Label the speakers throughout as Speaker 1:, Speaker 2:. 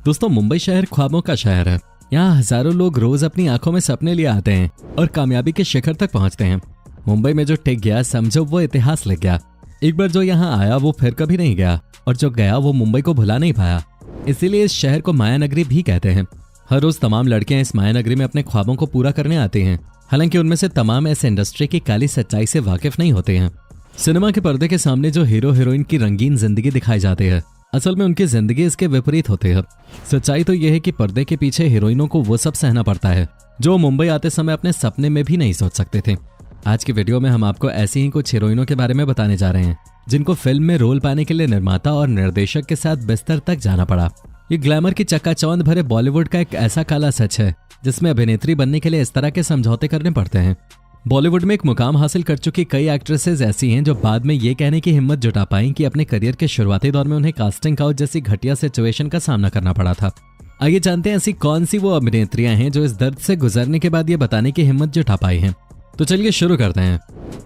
Speaker 1: दोस्तों, मुंबई शहर ख्वाबों का शहर है। यहाँ हजारों लोग रोज अपनी आंखों में सपने लिए आते हैं और कामयाबी के शिखर तक पहुँचते हैं। मुंबई में जो टिक गया समझो वो इतिहास लिख गया। एक बार जो यहाँ आया वो फिर कभी नहीं गया, और जो गया वो मुंबई को भुला नहीं पाया। इसीलिए इस शहर को माया नगरी भी कहते हैं। हर रोज तमाम लड़कियां इस माया नगरी में अपने ख्वाबों को पूरा करने आती हैं। हालांकि उनमें से तमाम इस इंडस्ट्री की काली सच्चाई से वाकिफ नहीं होते हैं। सिनेमा के पर्दे के सामने जो हीरो हीरोइन की रंगीन जिंदगी दिखाई जाती है, असल में उनकी जिंदगी इसके विपरीत होती है। सच्चाई तो यह है कि पर्दे के पीछे हीरोइनों को वो सब सहना पड़ता है जो मुंबई आते समय अपने सपने में भी नहीं सोच सकते थे। आज की वीडियो में हम आपको ऐसी ही कुछ हीरोइनों के बारे में बताने जा रहे हैं जिनको फिल्म में रोल पाने के लिए निर्माता और निर्देशक के साथ बिस्तर तक जाना पड़ा। ये ग्लैमर की चकाचौंध भरे बॉलीवुड का एक ऐसा काला सच है जिसमें अभिनेत्री बनने के लिए इस तरह के समझौते करने पड़ते हैं। बॉलीवुड में एक मुकाम हासिल कर चुकी कई एक्ट्रेसेस ऐसी हैं जो बाद में ये कहने की हिम्मत जुटा पाई कि अपने करियर के शुरुआती दौर में उन्हें कास्टिंग काउच जैसी घटिया सिचुएशन का सामना करना पड़ा था। आइए जानते हैं ऐसी कौन सी वो अभिनेत्रियां हैं जो इस दर्द से गुजरने के बाद ये बताने की हिम्मत जुटा पाई हैं। तो चलिए शुरू करते हैं।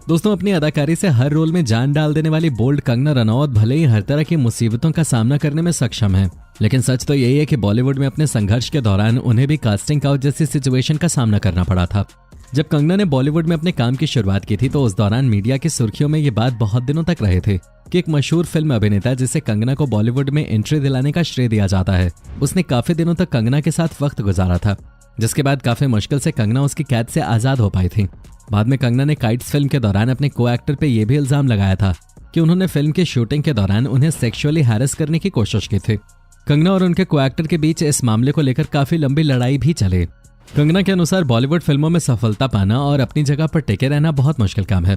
Speaker 1: दोस्तों, अपनी अदाकारी से हर रोल में जान डाल देने वाली बोल्ड कंगना रनौत भले ही हर तरह की मुसीबतों का सामना करने में सक्षम है, लेकिन सच तो यही है कि बॉलीवुड में अपने संघर्ष के दौरान उन्हें भी कास्टिंग काउच जैसी सिचुएशन का सामना करना पड़ा था। जब कंगना ने बॉलीवुड में अपने काम की शुरुआत की थी तो उस दौरान मीडिया की सुर्खियों में ये बात बहुत दिनों तक रहे थे कि एक मशहूर फिल्म अभिनेता जिसे कंगना को बॉलीवुड में एंट्री दिलाने का श्रेय दिया जाता है, उसने काफी दिनों तक कंगना के साथ वक्त गुजारा था, जिसके बाद काफी मुश्किल से कंगना उसकी कैद से आजाद हो पाई थी। बाद में कंगना ने काइट्स फिल्म के दौरान अपने को एक्टर पे यह भी इल्जाम लगाया था कि उन्होंने फिल्म की शूटिंग के दौरान उन्हें सेक्सुअली हैरेस करने की कोशिश की थी। कंगना और उनके को एक्टर के बीच इस मामले को लेकर काफी लंबी लड़ाई भी चली। कंगना के अनुसार बॉलीवुड फिल्मों में सफलता पाना और अपनी जगह पर टिके रहना बहुत मुश्किल काम है।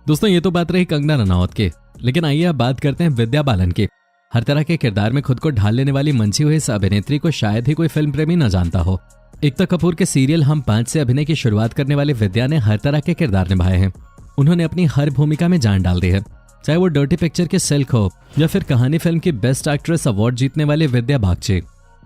Speaker 1: दोस्तों, ये तो बात रही कंगना रनौत की, लेकिन आइए अब बात करते हैं विद्या बालन की। हर तरह के किरदार में खुद को ढाल लेने वाली मंची हुई इस अभिनेत्री को शायद ही कोई फिल्म प्रेमी न जानता हो। एकता कपूर के सीरियल हम 5 से अभिनय की शुरुआत करने वाली विद्या ने हर तरह के किरदार निभाए हैं। उन्होंने अपनी हर भूमिका में जान डाल दी है, चाहे वो डर्टी पिक्चर के सिल्क हो या फिर कहानी फिल्म की बेस्ट एक्ट्रेस अवार्ड जीतने वाली विद्या बागची।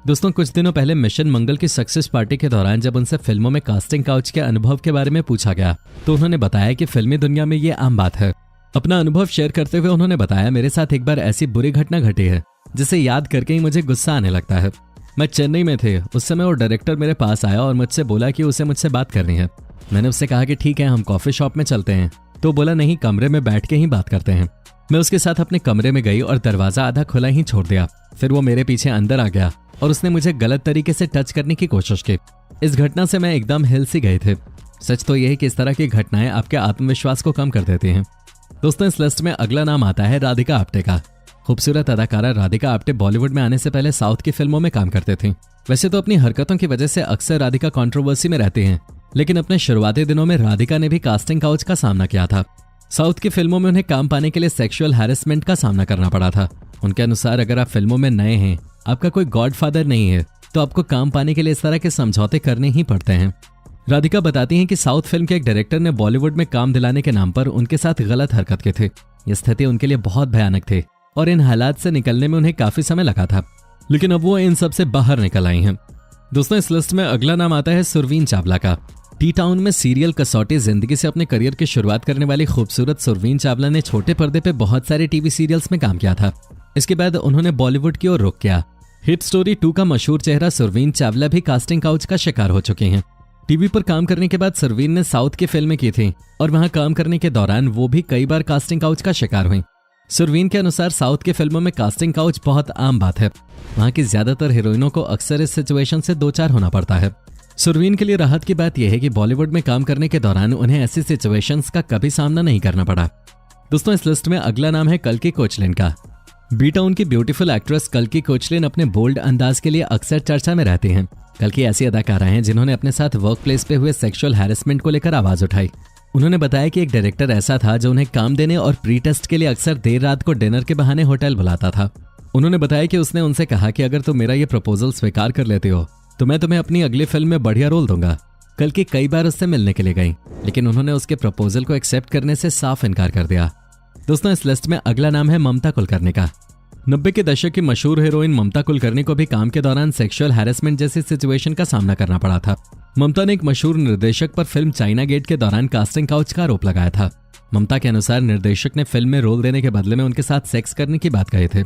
Speaker 1: दोस्तों, कुछ दिनों पहले मिशन मंगल की सक्सेस पार्टी के दौरान जब उनसे फिल्मों में कास्टिंग काउच के अनुभव के बारे में पूछा गया तो उन्होंने बताया कि फिल्मी दुनिया में ये आम बात है। अपना अनुभव शेयर करते हुए उन्होंने बताया, मेरे साथ एक बार ऐसी बुरी घटना घटी है जिसे याद करके ही मुझे गुस्सा आने लगता है। मैं चेन्नई में थे उस समय, और डायरेक्टर मेरे पास आया और मुझसे बोला कि उसे मुझसे बात करनी है। मैंने उससे कहा कि ठीक है, हम कॉफी शॉप में चलते हैं। तो बोला नहीं, कमरे में बैठ के ही बात करते हैं। मैं उसके साथ अपने कमरे में गई और दरवाजा आधा खुला ही छोड़ दिया। फिर वो मेरे पीछे अंदर आ गया और उसने मुझे गलत तरीके से टच करने की कोशिश की। इस घटना से मैं एकदम हिल सी गए थे। सच तो यह है कि इस तरह की घटनाएं आपके आत्मविश्वास को कम कर देती हैं। दोस्तों, इस लिस्ट में अगला नाम आता है राधिका आप्टे का। खूबसूरत अदाकारा राधिका आप्टे बॉलीवुड में आने से पहले साउथ की फिल्मों में काम करते थे। वैसे तो अपनी हरकतों की वजह से अक्सर राधिका कंट्रोवर्सी में रहती हैं, लेकिन अपने शुरुआती दिनों में राधिका ने भी कास्टिंग काउच का सामना किया था। साउथ की फिल्मों में उन्हें काम पाने के लिए सेक्सुअल हैरेसमेंट का सामना करना पड़ा था। उनके अनुसार अगर आप फिल्मों में नए हैं, आपका कोई गॉडफादर नहीं है, तो आपको काम पाने के लिए इस तरह के समझौते करने ही पड़ते हैं। राधिका बताती हैं कि साउथ फिल्म के एक डायरेक्टर ने बॉलीवुड में काम दिलाने के नाम पर उनके साथ गलत हरकत की थी। ये स्थिति उनके लिए बहुत भयानक थी और इन हालात से निकलने में उन्हें काफी समय लगा था, लेकिन अब वो इन सब से बाहर निकल आई हैं। दोस्तों, इस लिस्ट में अगला नाम आता है सुरवीन चावला का। टी टाउन में सीरियल कसौटी जिंदगी से अपने करियर की शुरुआत करने वाली खूबसूरत सुरवीन चावला ने छोटे पर्दे पे बहुत सारे टीवी सीरियल्स में काम किया था। इसके बाद उन्होंने बॉलीवुड की ओर रुख किया। हिट स्टोरी 2 का मशहूर चेहरा सुरवीन चावला भी कास्टिंग काउच का शिकार हो चुके हैं। टीवी पर काम करने के बाद सुरवीन ने साउथ की फिल्में की थी और वहां काम करने के दौरान वो भी कई बार कास्टिंग काउच का शिकार हुई। सुरवीन के अनुसार साउथ की फिल्मों में कास्टिंग काउच बहुत आम बात है। वहां की ज्यादातर हीरोइनों को अक्सर इस सिचुएशन से दो चार होना पड़ता है। सुरवीन के लिए राहत की बात यह है कि बॉलीवुड में काम करने के दौरान उन्हें ऐसी सिचुएशंस का कभी सामना नहीं करना पड़ा। दोस्तों, इस लिस्ट में अगला नाम है कल्की कोचलिन का। बी टाउन की ब्यूटीफुल एक्ट्रेस कल्की कोचलिन अपने बोल्ड अंदाज के लिए अक्सर चर्चा में रहती हैं। कल्की ऐसी अदाकारा हैं जिन्होंने अपने साथ वर्क प्लेस पे हुए सेक्सुअल हैरेसमेंट को लेकर आवाज उठाई। उन्होंने बताया कि एक डायरेक्टर ऐसा था जो उन्हें काम देने और प्री टेस्ट के लिए अक्सर देर रात को डिनर के बहाने होटल बुलाता था। उन्होंने बताया कि उसने उनसे कहा कि अगर तुम मेरा ये प्रपोजल स्वीकार कर लेते हो तो मैं तुम्हें अपनी अगली फिल्म में बढ़िया रोल दूंगा। कल्की कई बार उससे मिलने के लिए गई, लेकिन उन्होंने उसके प्रपोजल को एक्सेप्ट करने से साफ इनकार कर दिया। दोस्तों, इस लिस्ट में अगला नाम है ममता कुलकर्णी का। 90 के दशक की मशहूर हीरोइन ममता कुलकर्णी को भी काम के दौरान सेक्सुअल हैरेसमेंट जैसी सिचुएशन का सामना करना पड़ा था। ममता ने एक मशहूर निर्देशक पर फिल्म चाइना गेट के दौरान कास्टिंग काउच का आरोप लगाया था। ममता के अनुसार निर्देशक ने फिल्म में रोल देने के बदले में उनके साथ सेक्स करने की बात कही थी।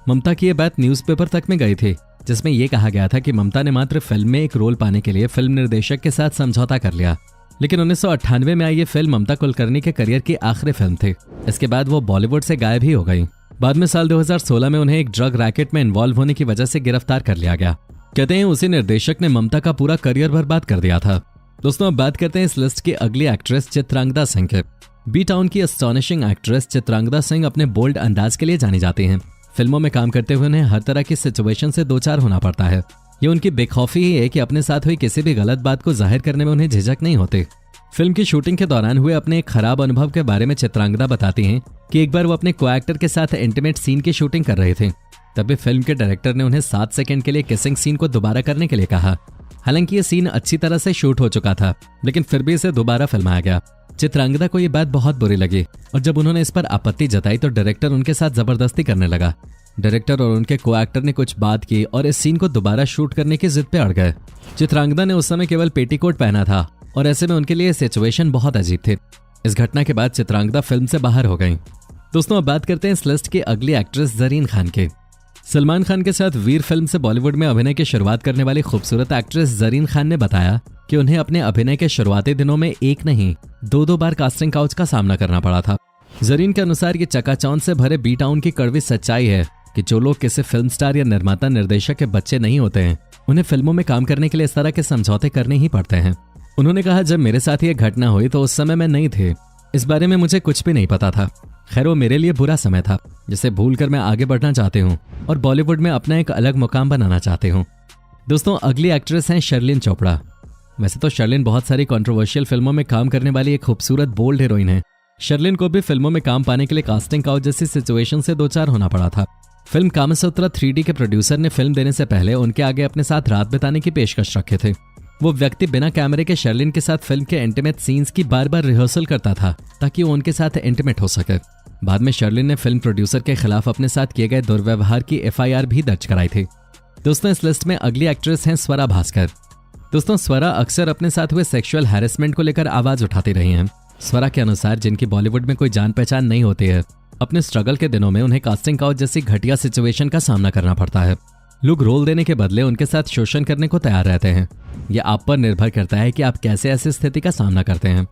Speaker 1: ममता की ये बात न्यूज़पेपर तक में गई थी, जिसमें यह कहा गया था कि ममता ने मात्र फिल्म में एक रोल पाने के लिए फिल्म निर्देशक के साथ समझौता कर लिया। लेकिन 1998 में आई ये फिल्म ममता कुलकर्णी के करियर की आखिरी फिल्म थी। इसके बाद वो बॉलीवुड से गायब ही हो गई। बाद में साल 2016 में उन्हें एक ड्रग रैकेट में इन्वॉल्व होने की वजह से गिरफ्तार कर लिया गया। कहते हैं उसी निर्देशक ने ममता का पूरा करियर बर्बाद कर दिया था। दोस्तों, अब बात करते हैं इस लिस्ट की अगली एक्ट्रेस चित्रांगदा सिंह के। बी टाउन की एस्टॉनिशिंग एक्ट्रेस चित्रांगदा सिंह अपने बोल्ड अंदाज के लिए जानी जाती हैं। फिल्मों में काम करते हुए उन्हें हर तरह की सिचुएशन से दो चार होना पड़ता है। ये उनकी बेखौफी ही है कि अपने साथ हुई किसी भी गलत बात को जाहिर करने में उन्हें झिझक नहीं होती। फिल्म की शूटिंग के दौरान हुए अपने एक खराब अनुभव के बारे में चित्रांगदा बताती हैं कि एक बार वो अपने को एक्टर के साथ इंटीमेट सीन की शूटिंग कर रहे थे। तभी फिल्म के डायरेक्टर ने उन्हें 7 सेकंड के लिए किसिंग सीन को दोबारा करने के लिए कहा। हालांकि ये सीन अच्छी तरह से शूट हो चुका था, लेकिन फिर भी इसे दोबारा फिल्माया गया। चित्रांगदा को ये बात बहुत बुरी लगी और जब उन्होंने इस पर आपत्ति जताई तो डायरेक्टर उनके साथ जबरदस्ती करने लगा। डायरेक्टर और उनके को एक्टर ने कुछ बात की और इस सीन को दोबारा शूट करने की जिद पे अड़ गए। चित्रांगदा ने उस समय केवल पेटीकोट पहना था और ऐसे में उनके लिए सिचुएशन बहुत अजीब थी। इस घटना के बाद चित्रांगदा फिल्म से बाहर हो गईं। दोस्तों, अब बात करते हैं इस लिस्ट की अगली एक्ट्रेस ज़रीन खान की। सलमान खान के साथ वीर फिल्म से बॉलीवुड में अभिनय की शुरुआत करने वाली खूबसूरत एक्ट्रेस ज़रीन खान ने बताया कि उन्हें अपने अभिनय के शुरुआती दिनों में एक नहीं 2-2 बार कास्टिंग काउच का सामना करना पड़ा था। ज़रीन के अनुसार ये चकाचौंध से भरे बी टाउन की कड़वी सच्चाई है कि जो लोग किसी फिल्म स्टार या निर्माता निर्देशक के बच्चे नहीं होते हैं, उन्हें फिल्मों में काम करने के लिए इस तरह के समझौते करने ही पड़ते हैं। उन्होंने कहा, जब मेरे साथ ये घटना हुई तो उस समय मैं नहीं थे, इस बारे में मुझे कुछ भी नहीं पता था। खैर, वो मेरे लिए बुरा समय था जिसे भूलकर मैं आगे बढ़ना चाहती हूँ और बॉलीवुड में अपना एक अलग मुकाम बनाना चाहती हूँ। दोस्तों, अगली एक्ट्रेस हैं शर्लिन चोपड़ा। वैसे तो शर्लिन बहुत सारी कंट्रोवर्शियल फिल्मों में काम करने वाली एक खूबसूरत बोल्ड हीरोइन है। शर्लिन को भी फिल्मों में काम पाने के लिए कास्टिंग काउच जैसी सिचुएशन से दो चार होना पड़ा था। फिल्म कामसूत्रा 3D के प्रोड्यूसर ने फिल्म देने से पहले उनके आगे अपने साथ रात बिताने की पेशकश रखे थे। वो व्यक्ति बिना कैमरे के शर्लिन के साथ फिल्म के इंटीमेट सीन्स की बार बार रिहर्सल करता था ताकि वो उनके साथ इंटीमेट हो सके। बाद में शर्लिन ने फिल्म प्रोड्यूसर के खिलाफ अपने साथ किए गए दुर्व्यवहार की FIR भी दर्ज कराई थी। दोस्तों, इस लिस्ट में अगली एक्ट्रेस हैं स्वरा भास्कर। दोस्तों, स्वरा अक्सर अपने साथ हुए सेक्सुअल हैरेसमेंट को लेकर आवाज उठाती रही हैं। स्वरा के अनुसार जिनकी बॉलीवुड में कोई जान पहचान नहीं होती है, अपने स्ट्रगल के दिनों में उन्हें कास्टिंग काउच जैसी घटिया सिचुएशन का सामना करना पड़ता है। लोग रोल देने के बदले उनके साथ शोषण करने को तैयार रहते हैं। यह आप पर निर्भर करता है कि आप कैसे ऐसी स्थिति का सामना करते हैं।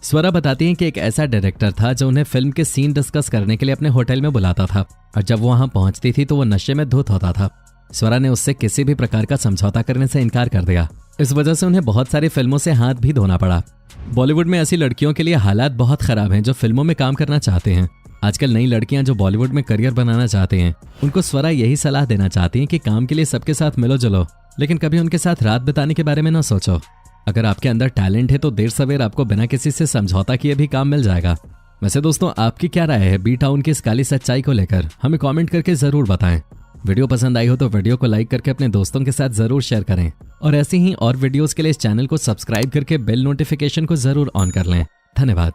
Speaker 1: स्वरा बताती हैं कि एक ऐसा डायरेक्टर था जो उन्हें फिल्म के सीन डिस्कस करने के लिए अपने होटल में बुलाता था और जब वो वहां पहुंचती थी तो वो नशे में धुत होता था। स्वरा ने उससे किसी भी प्रकार का समझौता करने से इनकार कर दिया। इस वजह से उन्हें बहुत सारी फिल्मों से हाथ भी धोना पड़ा। बॉलीवुड में ऐसी लड़कियों के लिए हालात बहुत खराब हैं जो फिल्मों में काम करना चाहते हैं। आजकल नई लड़कियां जो बॉलीवुड में करियर बनाना चाहते हैं, उनको स्वरा यही सलाह देना चाहती हैं कि काम के लिए सबके साथ मिलो जुलो, लेकिन कभी उनके साथ रात बिताने के बारे में न सोचो। अगर आपके अंदर टैलेंट है तो देर सवेर आपको बिना किसी से समझौता किए भी काम मिल जाएगा। वैसे दोस्तों, आपकी क्या राय है बी टाउन की इस काली सच्चाई को लेकर? हमें कमेंट करके जरूर बताएं। वीडियो पसंद आई हो तो वीडियो को लाइक करके अपने दोस्तों के साथ जरूर शेयर करें और ऐसी ही और वीडियोस के लिए इस चैनल को सब्सक्राइब करके बेल नोटिफिकेशन को जरूर ऑन कर लें। धन्यवाद।